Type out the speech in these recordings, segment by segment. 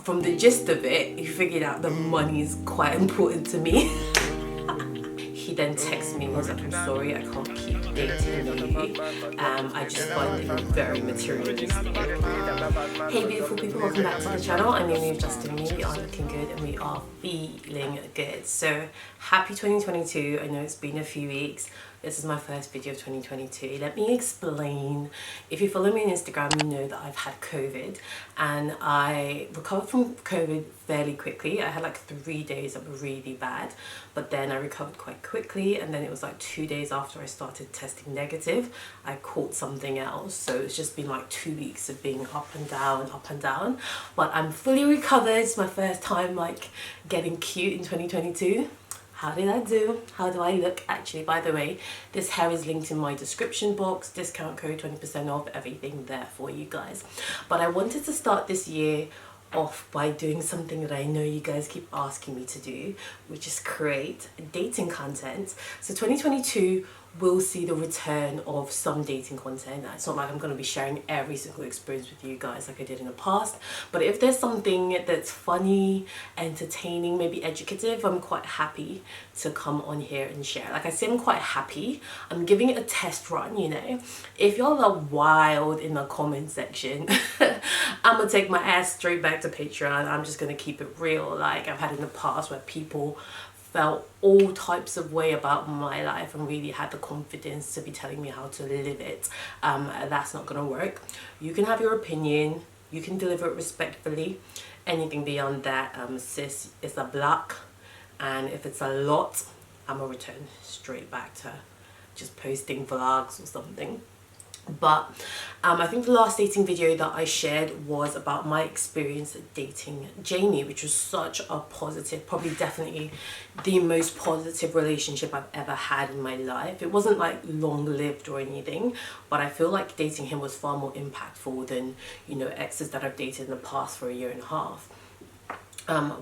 from the gist of it, he figured out the money is quite important to me. He then texted me and was like, I'm sorry, I can't keep dating you. I just find it very materialistic. Hey beautiful people, welcome back to the channel. I'm Amy with Justin. We are looking good and we are feeling good. So happy 2022. I know it's been a few weeks. This is my first video of 2022. Let me explain. If you follow me on Instagram, you know that I've had COVID and I recovered from COVID fairly quickly. I had like 3 days that were really bad, but then I recovered quite quickly, and then it was like 2 days after I started testing negative, I caught something else. So it's just been like 2 weeks of being up and down, but I'm fully recovered. It's my first time like getting cute in 2022. How did I do? How do I look? Actually, by the way, this hair is linked in my description box. Discount code 20% off, everything there for you guys. But I wanted to start this year off by doing something that I know you guys keep asking me to do, which is create dating content. So 2022 will see the return of some dating content. It's not like I'm going to be sharing every single experience with you guys like I did in the past, but if there's something that's funny, entertaining, maybe educative, I'm quite happy to come on here and share. Like I say, I'm quite happy. I'm giving it a test run, you know. If y'all are wild in the comment section, I'm gonna take my ass straight back to Patreon. I'm just gonna keep it real. Like I've had in the past where people felt all types of way about my life and really had the confidence to be telling me how to live it. That's not gonna work. You can have your opinion, you can deliver it respectfully. Anything beyond that, sis, is a block. And if it's a lot, I'm gonna return straight back to just posting vlogs or something. But I think the last dating video that I shared was about my experience dating Jamie, which was such a positive, probably definitely the most positive relationship I've ever had in my life. It wasn't like long-lived or anything, but I feel like dating him was far more impactful than, you know, exes that I've dated in the past for 1.5 years.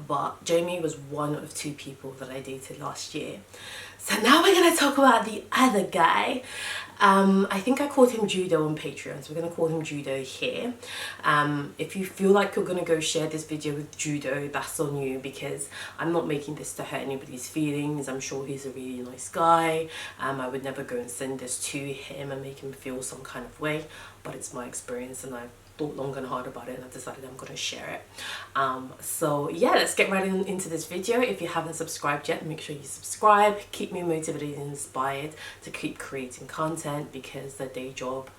But Jamie was one of 2 people that I dated last year. So now we're going to talk about the other guy. I think I called him Judo on Patreon, so we're going to call him Judo here. If you feel like you're going to go share this video with Judo, that's on you, because I'm not making this to hurt anybody's feelings. I'm sure he's a really nice guy. I would never go and send this to him and make him feel some kind of way, but it's my experience and I've thought long and hard about it and I've decided I'm going to share it. So yeah, let's get right into this video. If you haven't subscribed yet, make sure you subscribe. Keep me motivated and inspired to keep creating content, because the day job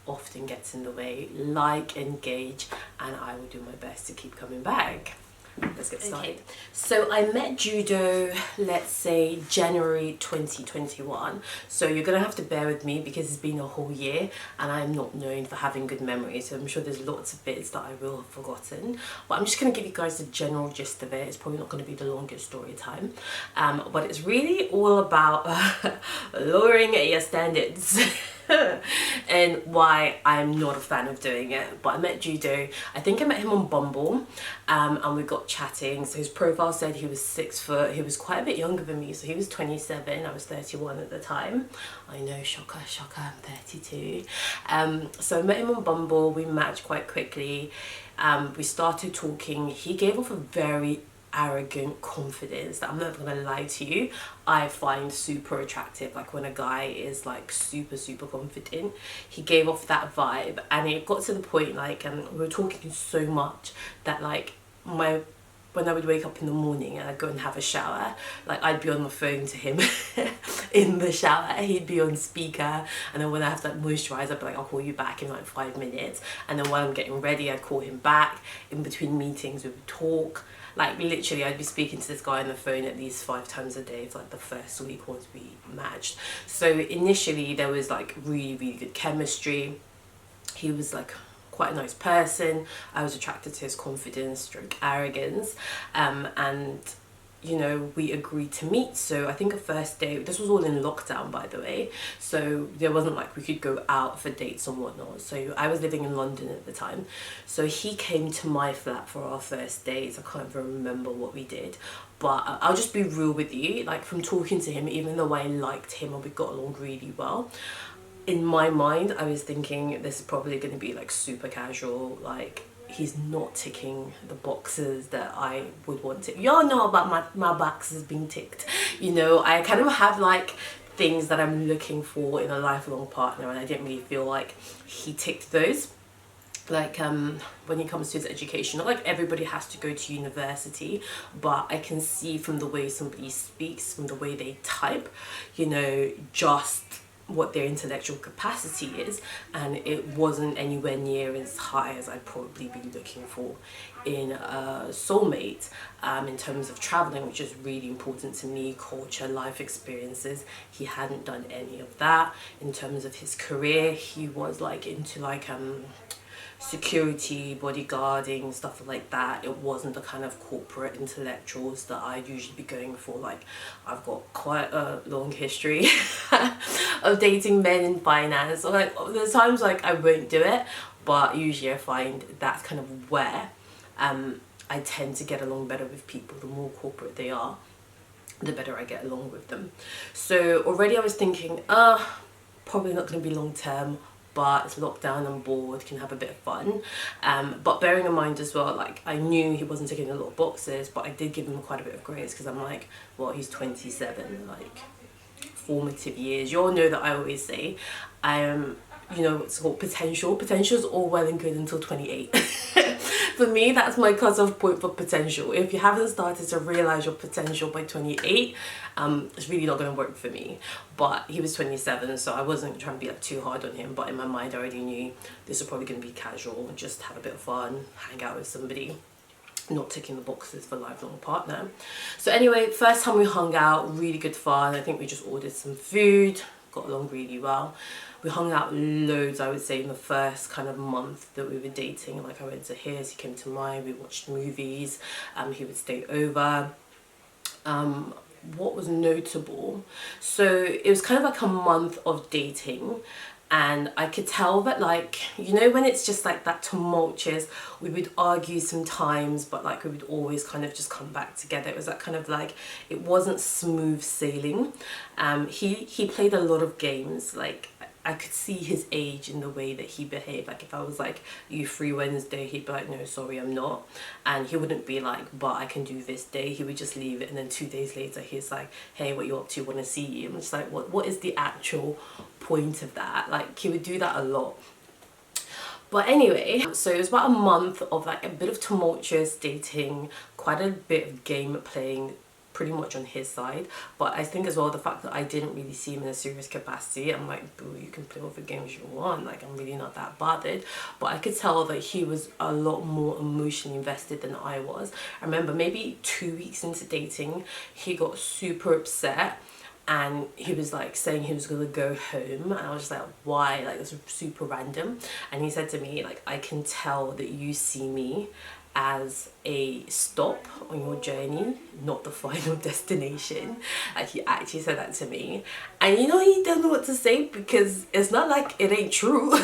often gets in the way. Like, engage, and I will do my best to keep coming back. Let's get started. Okay. So I met Judo, let's say January 2021. So you're gonna have to bear with me because it's been a whole year and I'm not known for having good memories. So I'm sure there's lots of bits that I will have forgotten. But I'm just gonna give you guys the general gist of it. It's probably not gonna be the longest story time. But it's really all about lowering your standards. And why I'm not a fan of doing it. But I met Judo, I think I met him on Bumble, and we got chatting. So his profile said he was 6 foot. He was quite a bit younger than me, so he was 27, I was 31 at the time. I know, shocker, shocker, I'm 32. So I met him on Bumble, we matched quite quickly. We started talking. He gave off a very arrogant confidence that I'm not gonna lie to you, I find super attractive. Like when a guy is like super confident, he gave off that vibe, and it got to the point like we were talking so much that like when I would wake up in the morning and I'd go and have a shower, like I'd be on the phone to him in the shower, he'd be on speaker, and then when I have to like moisturize, I'd be like, I'll call you back in like 5 minutes, and then while I'm getting ready, I'd call him back. In between meetings we would talk. Like literally I'd be speaking to this guy on the phone at least 5 times a day for like the first week once we matched. So initially there was like really good chemistry. He was like quite a nice person. I was attracted to his confidence, stroke arrogance, and you know, we agreed to meet. So I think a first date, this was all in lockdown by the way, so there wasn't like we could go out for dates and whatnot. So I was living in London at the time, so he came to my flat for our first dates. I can't even remember what we did, but I'll just be real with you, like from talking to him, even though I liked him and we got along really well, in my mind I was thinking this is probably going to be like super casual, like he's not ticking the boxes that I would want to. Y'all know about my boxes being ticked. You know, I kind of have like things that I'm looking for in a lifelong partner, and I didn't really feel like he ticked those. Like when it comes to his education, not like everybody has to go to university, but I can see from the way somebody speaks, from the way they type, you know, just what their intellectual capacity is, and it wasn't anywhere near as high as I'd probably be looking for in a soulmate. In terms of traveling, which is really important to me, culture, life experiences, he hadn't done any of that. In terms of his career, he was like into like security, bodyguarding, stuff like that. It wasn't the kind of corporate intellectuals that I'd usually be going for. Like, I've got quite a long history of dating men in finance. So like, there's times like I won't do it, but usually I find that's kind of where I tend to get along better with people. The more corporate they are, the better I get along with them. So already I was thinking, probably not going to be long term, but it's lockdown, I'm bored, can have a bit of fun. But bearing in mind as well, like, I knew he wasn't ticking a lot of boxes, but I did give him quite a bit of grace, because I'm like, well, he's 27, like, formative years. You all know that I always say, you know, it's called potential. Potential is all well and good until 28. For me, that's my cutoff point for potential. If you haven't started to realize your potential by 28, it's really not going to work for me. But he was 27, so I wasn't trying to be like too hard on him. But in my mind, I already knew this was probably going to be casual, just have a bit of fun, hang out with somebody, not ticking the boxes for a lifelong partner. So anyway, first time we hung out, really good fun. I think we just ordered some food, got along really well. We hung out loads, I would say, in the first kind of month that we were dating. Like, I went to his, he came to mine, we watched movies, he would stay over. What was notable? So it was kind of like a month of dating, and I could tell that, like, you know, when it's just like that tumultuous, we would argue sometimes, but like we would always kind of just come back together. It was that kind of like, it wasn't smooth sailing. He played a lot of games. Like, I could see his age in the way that he behaved. Like, if I was like, "Are you free Wednesday?" he'd be like, "No, sorry, I'm not." And he wouldn't be like, "But I can do this day." He would just leave it, and then 2 days later he's like, "Hey, what you up to? Want to see you?" I'm just like, what is the actual point of that? Like, he would do that a lot. But anyway, so it was about a month of like a bit of tumultuous dating, quite a bit of game playing, pretty much on his side. But I think as well, the fact that I didn't really see him in a serious capacity, I'm like, boo, you can play all the games you want, like, I'm really not that bothered. But I could tell that he was a lot more emotionally invested than I was. I remember maybe 2 weeks into dating, he got super upset, and he was like saying he was gonna go home, and I was just like, why? Like, it was super random. And he said to me, like, I can tell that you see me as a stop on your journey, not the final destination. Like, he actually said that to me, and you know, he don't know what to say, because it's not like it ain't true.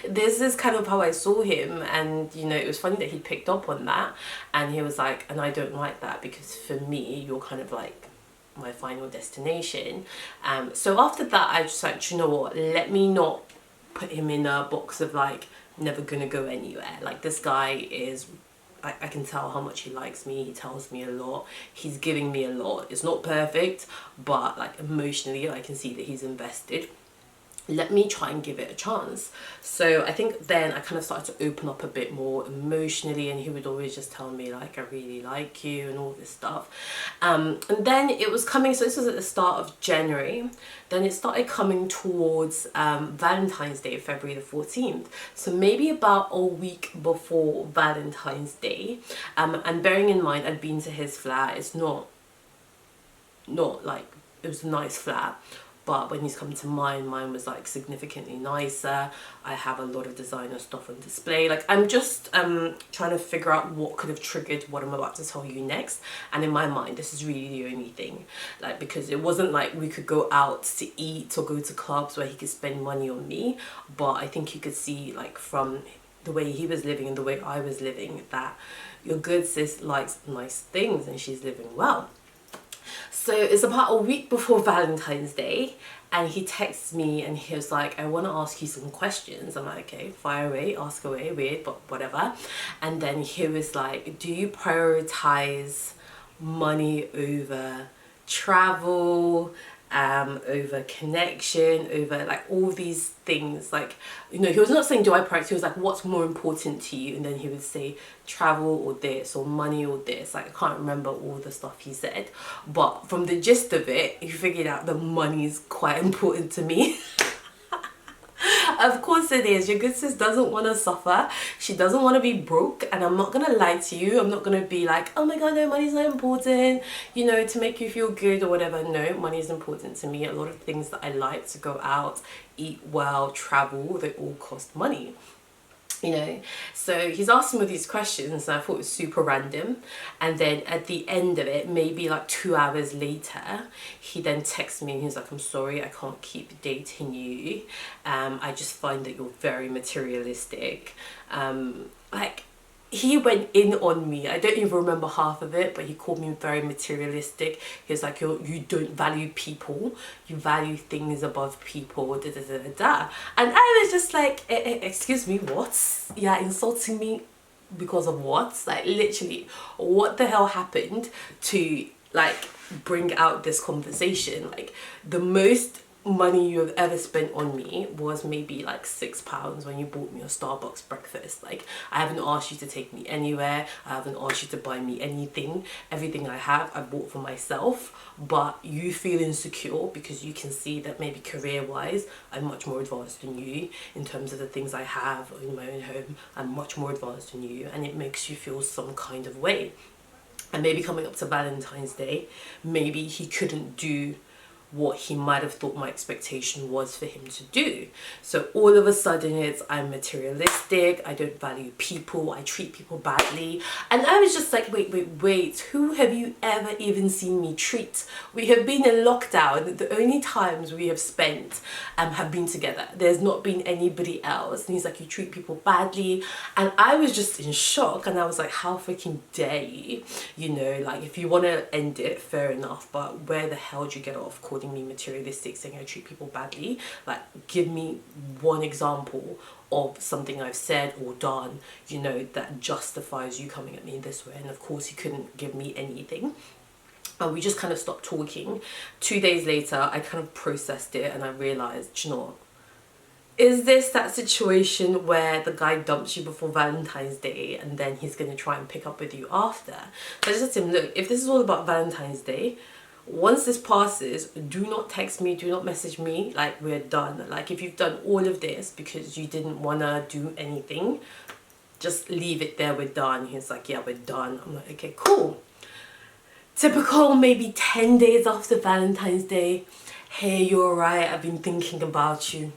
This is kind of how I saw him, and you know, it was funny that he picked up on that, and he was like, and I don't like that, because for me, you're kind of like my final destination. So after that, I just like, you know what, let me not put him in a box of like, never gonna go anywhere. Like, this guy is, I can tell how much he likes me. He tells me a lot, he's giving me a lot. It's not perfect, but like, emotionally I can see that he's invested. Let me try and give it a chance. So I think then I kind of started to open up a bit more emotionally, and he would always just tell me like, I really like you and all this stuff. And then it was coming, so this was at the start of January, then it started coming towards Valentine's Day, February the 14th. So maybe about a week before Valentine's Day. And bearing in mind, I'd been to his flat. It's not like, it was a nice flat, but when he's come to mine was like significantly nicer. I have a lot of designer stuff on display. Like, I'm just trying to figure out what could have triggered what I'm about to tell you next. And in my mind, this is really the only thing. Like, because it wasn't like we could go out to eat or go to clubs where he could spend money on me. But I think you could see, like, from the way he was living and the way I was living, that your good sis likes nice things and she's living well. So it's about a week before Valentine's Day, and he texts me and he was like, I want to ask you some questions. I'm like, okay, fire away, ask away, weird, but whatever. And then he was like, do you prioritize money over travel, over connection, over like all these things? Like, you know, he was not saying do I prioritize, he was like, what's more important to you? And then he would say travel or this, or money or this. Like, I can't remember all the stuff he said, but from the gist of it, he figured out the money is quite important to me. Of course it is. Your good sis doesn't want to suffer. She doesn't want to be broke. And I'm not going to lie to you. I'm not going to be like, oh my god, no, money's not important, you know, to make you feel good or whatever. No, money is important to me. A lot of things that I like, to go out, eat well, travel, they all cost money. You know, so he's asking me these questions and I thought it was super random. And then at the end of it, maybe like 2 hours later, he then texts me and he's like, I'm sorry, I can't keep dating you. I just find that you're very materialistic. Like, he went in on me. I don't even remember half of it, but he called me very materialistic. He was like, you don't value people, you value things above people, da da da da da. And I was just like, excuse me, what? Yeah, insulting me because of what? Like, literally, what the hell happened to like bring out this conversation? Like, the most money you have ever spent on me was maybe like £6 when you bought me a Starbucks breakfast. Like, I haven't asked you to take me anywhere, I haven't asked you to buy me anything. Everything I have I bought for myself, but you feel insecure because you can see that maybe career wise I'm much more advanced than you. In terms of the things I have in my own home, I'm much more advanced than you, and it makes you feel some kind of way. And maybe coming up to Valentine's Day, maybe he couldn't do what he might have thought my expectation was for him to do. So all of a sudden it's, I'm materialistic, I don't value people, I treat people badly. And I was just like, wait, who have you ever even seen me treat? We have been in lockdown. The only times we have spent have been together. There's not been anybody else. And he's like, you treat people badly. And I was just in shock, and I was like, how freaking dare you? You know, like, if you want to end it, fair enough, but where the hell do you get off calling me materialistic, saying I treat people badly? Like, give me one example of something I've said or done, you know, that justifies you coming at me in this way. And of course he couldn't give me anything, and we just kind of stopped talking. 2 days later I kind of processed it and I realized, do you know what? Is this that situation where the guy dumps you before Valentine's Day and then he's going to try and pick up with you after? So I just said to him, look, if this is all about Valentine's Day, once this passes, do not text me, do not message me, like, we're done. Like, if you've done all of this because you didn't want to do anything, just leave it there, we're done. He's like, yeah, we're done. I'm like, okay, cool. Typical, maybe 10 days after Valentine's Day, hey, you're alright, I've been thinking about you.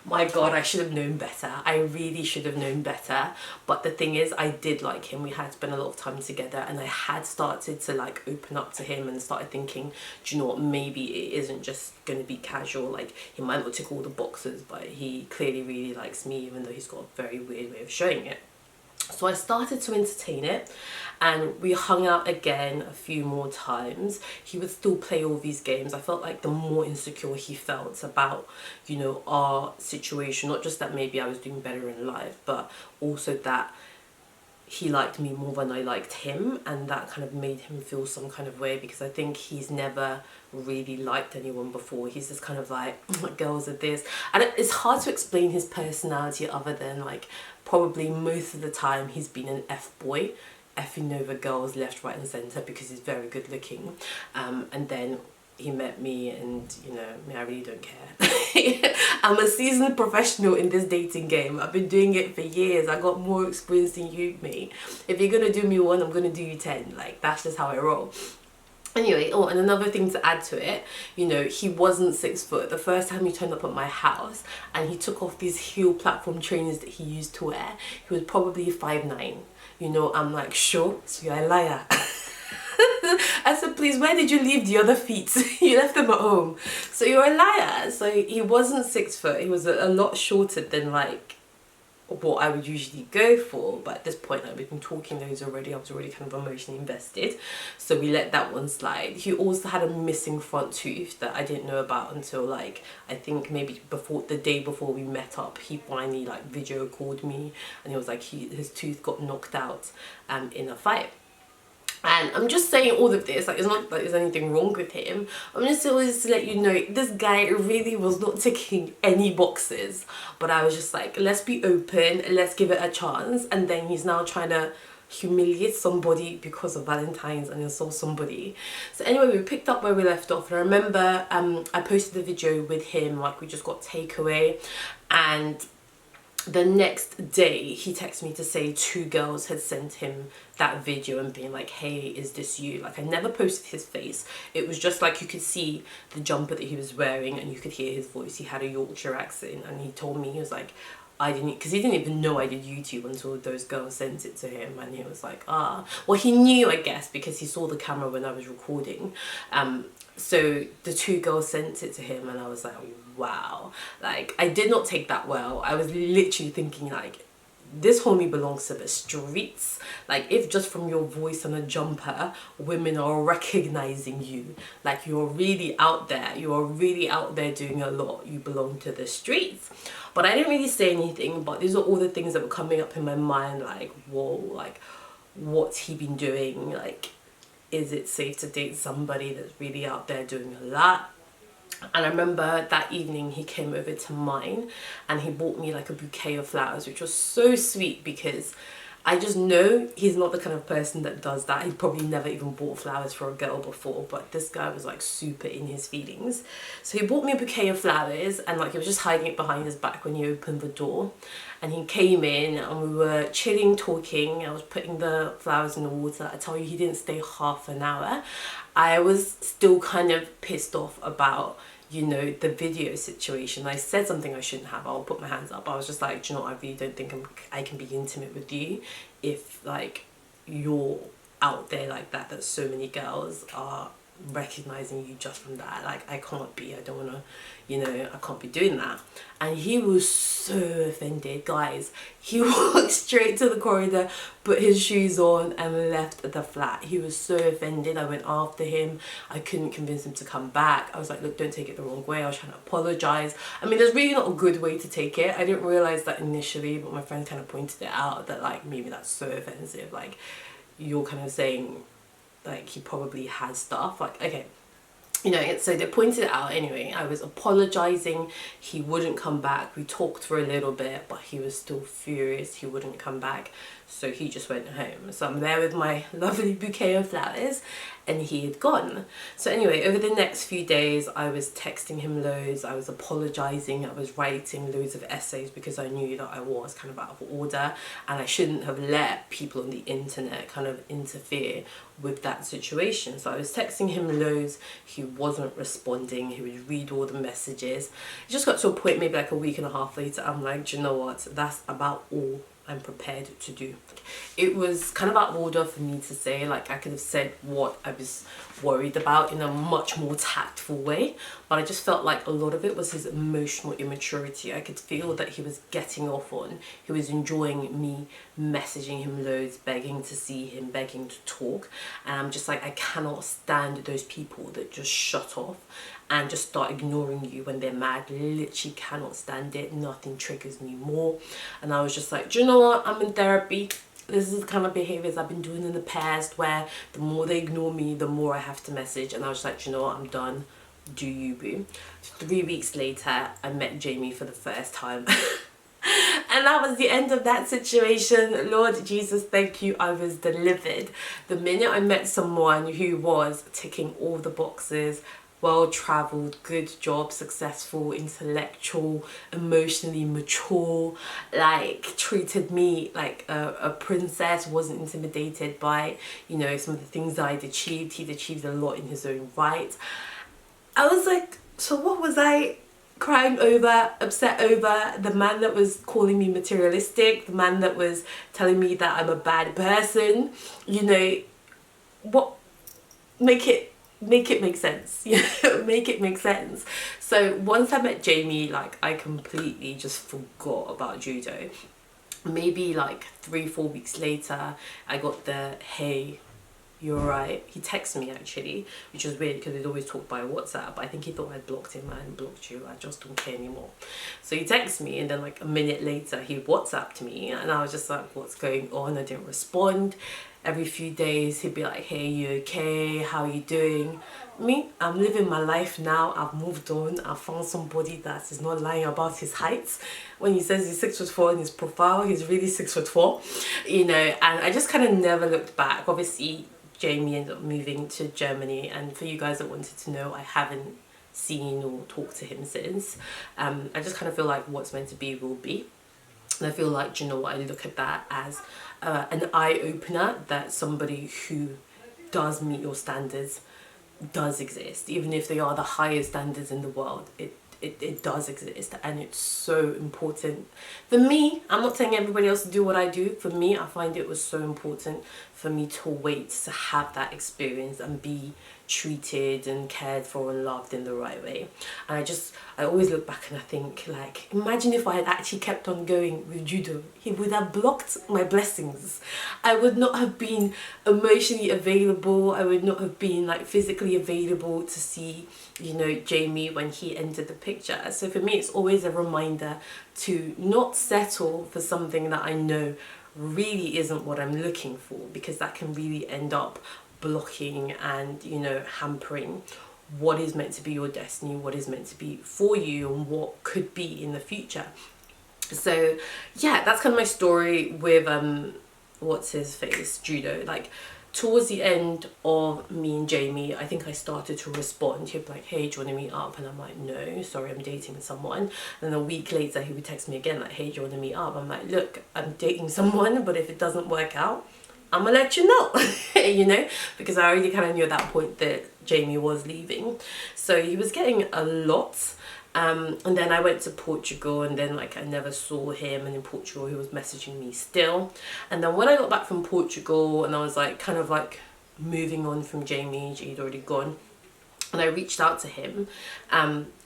My god, I should have known better. I really should have known better. But the thing is, I did like him. We had spent a lot of time together, and I had started to like open up to him and started thinking, do you know what, maybe it isn't just going to be casual. Like, he might not tick all the boxes, but he clearly really likes me, even though he's got a very weird way of showing it. So I started to entertain it, and we hung out again a few more times. He would still play all these games. I felt like the more insecure he felt about, you know, our situation, not just that maybe I was doing better in life, but also that he liked me more than I liked him, and that kind of made him feel some kind of way, because I think he's never really liked anyone before. He's just kind of like, oh, girls are this, and it's hard to explain his personality other than like, probably most of the time he's been an F-boy, effing over girls left, right and centre because he's very good looking. And then he met me, and you know, I really don't care. I'm a seasoned professional in this dating game. I've been doing it for years. I got more experience than you, mate. If you're gonna do me one, I'm gonna do you 10. Like, that's just how I roll. Anyway, oh, and another thing to add to it, you know, he wasn't 6 foot. The first time he turned up at my house and he took off these heel platform trainers that he used to wear, he was probably 5'9". You know, I'm like, sure, so you're a liar. I said, please, where did you leave the other feet? You left them at home. So you're a liar. So he wasn't 6 foot. He was a lot shorter than like what I would usually go for, but at this point, like, we've been talking those already, I was already kind of emotionally invested, so we let that one slide. He also had a missing front tooth that I didn't know about until, like, I think maybe the day before we met up. He finally, like, video called me, and he was like, his tooth got knocked out in a fight. And I'm just saying all of this, like, it's not that there's anything wrong with him. I'm just always to let you know, this guy really was not ticking any boxes. But I was just like, let's be open, let's give it a chance. And then he's now trying to humiliate somebody because of Valentine's and insult somebody. So anyway, we picked up where we left off. And I remember I posted a video with him, like, we just got takeaway, and the next day he texted me to say 2 girls had sent him that video and being like, hey, is this you? Like, I never posted his face. It was just like, you could see the jumper that he was wearing and you could hear his voice. He had a Yorkshire accent, and he told me, he was like, because he didn't even know I did YouTube until those girls sent it to him, and he was like, well, he knew, I guess, because he saw the camera when I was recording. So the 2 girls sent it to him, and I was like, wow. Like, I did not take that well. I was literally thinking, like, this homie belongs to the streets. Like, if just from your voice and a jumper, women are recognizing you, like, you're really out there. You are really out there doing a lot. You belong to the streets. But I didn't really say anything, but these are all the things that were coming up in my mind, like, whoa, like, what's he been doing? Like, is it safe to date somebody that's really out there doing a lot? And I remember that evening he came over to mine and he bought me like a bouquet of flowers, which was so sweet, because I just know he's not the kind of person that does that. He probably never even bought flowers for a girl before, but this guy was like super in his feelings. So he bought me a bouquet of flowers, and like, he was just hiding it behind his back when he opened the door. And he came in and we were chilling, talking. I was putting the flowers in the water. I tell you, he didn't stay half an hour. I was still kind of pissed off about, you know, the video situation. I said something I shouldn't have. I'll put my hands up. I was just like, do you know what, I really don't think I can be intimate with you if, like, you're out there like that, that so many girls are recognizing you just from that. Like, I can't be, I don't want to, you know, I can't be doing that. And he was so offended, guys. He walked straight to the corridor, put his shoes on and left the flat. He was so offended. I went after him. I couldn't convince him to come back. I was like, look, don't take it the wrong way. I was trying to apologize. I mean, there's really not a good way to take it. I didn't realize that initially, but my friend kind of pointed it out, that like, maybe that's so offensive. Like, you're kind of saying, like, he probably has stuff. Like, okay, you know, so they pointed it out. Anyway, I was apologizing. He wouldn't come back. We talked for a little bit, but he was still furious. He wouldn't come back, so he just went home. So I'm there with my lovely bouquet of flowers, and he had gone. So anyway, over the next few days, I was texting him loads. I was apologizing. I was writing loads of essays, because I knew that I was kind of out of order, and I shouldn't have let people on the internet kind of interfere with that situation. So I was texting him loads. He wasn't responding. He would read all the messages. It just got to a point, maybe like a week and a half later, I'm like, do you know what, that's about all I'm prepared to do. It was kind of out of order for me to say. Like, I could have said what I was worried about in a much more tactful way, but I just felt like a lot of it was his emotional immaturity. I could feel that he was getting off on, he was enjoying me messaging him loads, begging to see him, begging to talk, and I'm just like, I cannot stand those people that just shut off and just start ignoring you when they're mad. Literally cannot stand it. Nothing triggers me more. And I was just like, do you know what, I'm in therapy. This is the kind of behaviors I've been doing in the past, where the more they ignore me, the more I have to message. And I was like, do you know what, I'm done. Do you, boo. 3 weeks later, I met Jamie for the first time. And that was the end of that situation. Lord Jesus, thank you, I was delivered. The minute I met someone who was ticking all the boxes, well-travelled, good job, successful, intellectual, emotionally mature, like treated me like a princess, wasn't intimidated by, you know, some of the things that I'd achieved. He'd achieved a lot in his own right. I was like, so what was I crying over, upset over? The man that was calling me materialistic, the man that was telling me that I'm a bad person, you know, what, make it make sense. You know, make it make sense. So once I met Jamie, like, I completely just forgot about judo. maybe like 3-4 weeks later, I got the hey, you're right. He texted me actually, which was weird because we'd always talk by WhatsApp. But I think he thought I'd blocked him. I hadn't blocked you. I just don't care anymore. So he texted me, and then like a minute later he WhatsApped me, and I was just like, what's going on? I didn't respond. Every few days he'd be like, hey, you okay? How are you doing? Me, I'm living my life now. I've moved on. I found somebody that is not lying about his height. When he says he's 6'4" in his profile, he's really 6'4", you know. And I just kind of never looked back. Obviously, Jamie ended up moving to Germany, and for you guys that wanted to know, I haven't seen or talked to him since. I just kind of feel like what's meant to be will be, and I feel like, you know what, I look at that as an eye-opener that somebody who does meet your standards does exist. Even if they are the highest standards in the world, it does exist, and it's so important. For me, I'm not saying everybody else to do what I do. For me, I find it was so important for me to wait to have that experience and be treated and cared for and loved in the right way. And I always look back and I think, like, imagine if I had actually kept on going with judo. He would have blocked my blessings. I would not have been emotionally available. I would not have been like physically available to see, you know, Jamie when he entered the picture. So for me, it's always a reminder to not settle for something that I know really isn't what I'm looking for, because that can really end up blocking and, you know, hampering what is meant to be your destiny, what is meant to be for you, and what could be in the future. So yeah, that's kind of my story with what's his face, judo. Like, towards the end of me and Jamie, I think I started to respond. He'd be like, hey, do you want to meet up? And I'm like, no, sorry, I'm dating someone. And then a week later he would text me again like, hey, do you want to meet up? I'm like, look, I'm dating someone, but if it doesn't work out, I'm gonna let you know. You know, because I already kind of knew at that point that Jamie was leaving. So he was getting a lot. And then I went to Portugal, and then like I never saw him, and in Portugal he was messaging me still. And then when I got back from Portugal and I was like kind of like moving on from Jamie, he'd already gone, and I reached out to him.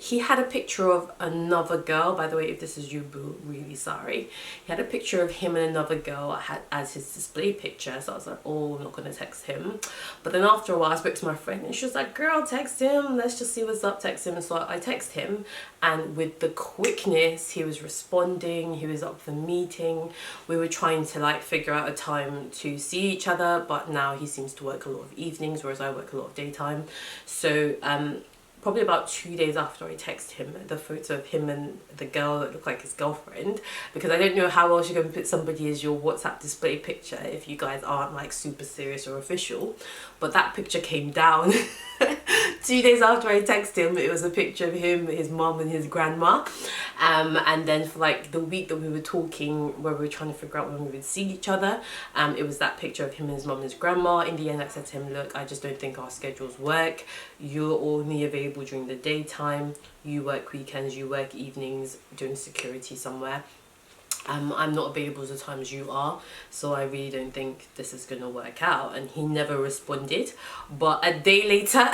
He had a picture of another girl. By the way, if this is you, boo, really sorry. He had a picture of him and another girl as his display picture. So I was like, oh, I'm not going to text him. But then after a while, I spoke to my friend, and she was like, girl, text him. Let's just see what's up, text him. And so I text him, and with the quickness, he was responding. He was up for meeting. We were trying to like figure out a time to see each other, but now he seems to work a lot of evenings, whereas I work a lot of daytime. So probably about 2 days after I texted him the photo of him and the girl that looked like his girlfriend, because I don't know how else you're going to put somebody as your WhatsApp display picture if you guys aren't like super serious or official. But that picture came down 2 days after I texted him. It was a picture of him, his mum and his grandma. And then for like the week that we were talking, where we were trying to figure out when we would see each other, it was that picture of him and his mum and his grandma. In the end, I said to him, look, I just don't think our schedules work. You're only available during the daytime. You work weekends, you work evenings doing security somewhere. I'm not available as the times you are, so I really don't think this is gonna work out. And he never responded. But a day later,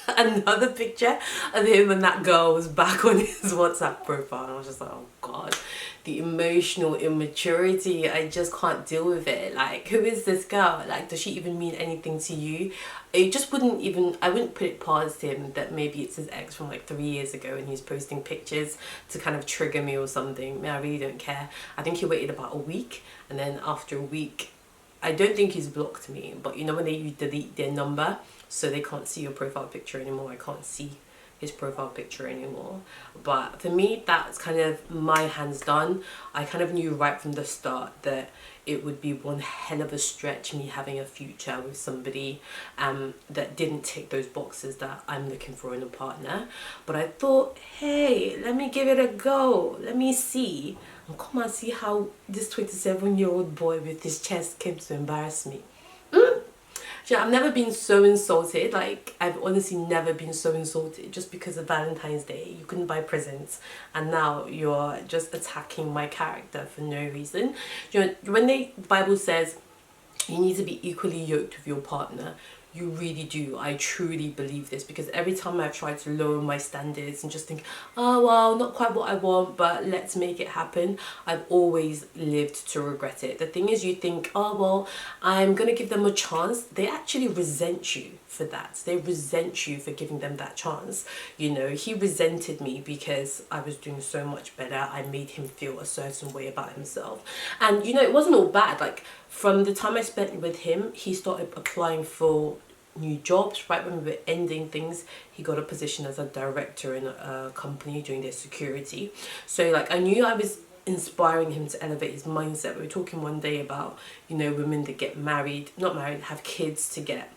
another picture of him and that girl was back on his WhatsApp profile, and I was just like, oh god, the emotional immaturity. I just can't deal with it. Like, who is this girl? Like, does she even mean anything to you? It just wouldn't even, I wouldn't put it past him that maybe it's his ex from like 3 years ago and he's posting pictures to kind of trigger me or something. I really don't care. I think he waited about a week, and then after a week, I don't think he's blocked me, but you know when they delete their number so they can't see your profile picture anymore, I can't see his profile picture anymore. But for me, that's kind of my hands done. I kind of knew right from the start that it would be one hell of a stretch me having a future with somebody that didn't tick those boxes that I'm looking for in a partner. But I thought, hey, let me give it a go. Let me see. And come and see how this 27-year-old boy with his chest came to embarrass me. You know, I've never been so insulted. Like, I've honestly never been so insulted just because of Valentine's Day. You couldn't buy presents, and now you're just attacking my character for no reason. You know, when the Bible says you need to be equally yoked with your partner, You really do. I truly believe this, because every time I've tried to lower my standards and just think, oh well, not quite what I want, but let's make it happen, I've always lived to regret it. The thing is, you think, oh well, I'm gonna give them a chance. They actually resent you for that. They resent you for giving them that chance. You know, he resented me because I was doing so much better. I made him feel a certain way about himself. And you know, it wasn't all bad. Like, from the time I spent with him, he started applying for new jobs. Right when we were ending things, he got a position as a director in a company doing their security. So like, I knew I was inspiring him to elevate his mindset. We were talking one day about, you know, women that get married, not married, have kids to get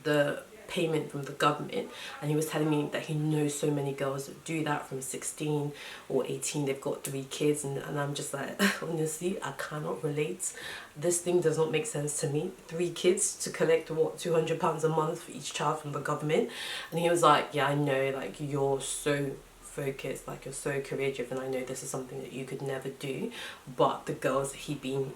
the payment from the government, and he was telling me that he knows so many girls that do that from 16 or 18. They've got 3 kids, and I'm just like, honestly, I cannot relate. This thing does not make sense to me. 3 kids to collect what, £200 a month for each child from the government. And he was like, yeah, I know, like, you're so focused, like, you're so career driven, I know this is something that you could never do. But the girls that he'd been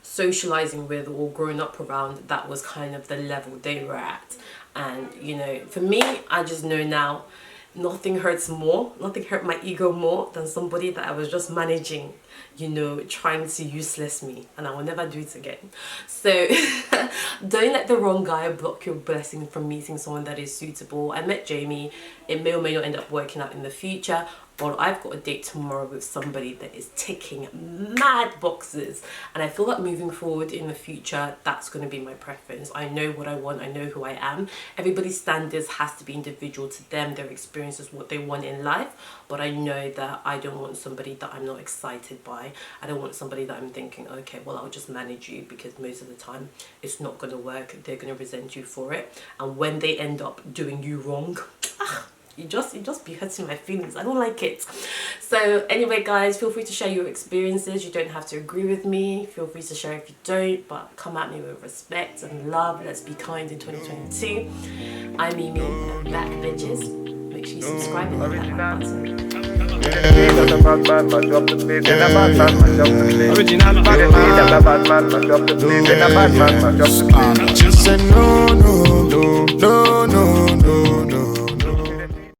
socializing with or growing up around, that was kind of the level they were at. And you know, for me, I just know now, nothing hurts more, nothing hurt my ego more than somebody that I was just managing, you know, trying to useless me, and I will never do it again. So don't let the wrong guy block your blessing from meeting someone that is suitable. I met Jamie. It may or may not end up working out in the future, but I've got a date tomorrow with somebody that is ticking mad boxes, and I feel like moving forward in the future, that's going to be my preference. I know what I want, I know who I am. Everybody's standards has to be individual to them, their experiences, what they want in life, but I know that I don't want somebody that I'm not excited by. I don't want somebody that I'm thinking, okay, well, I'll just manage you, because most of the time it's not going to work. They're going to resent you for it, and when they end up doing you wrong, you just be hurting my feelings. I don't like it. So anyway, guys, feel free to share your experiences. You don't have to agree with me. Feel free to share if you don't, but come at me with respect and love. Let's be kind in 2022. I'm Mimi, and back bitches. Make sure you subscribe and hit that like button. Just say no.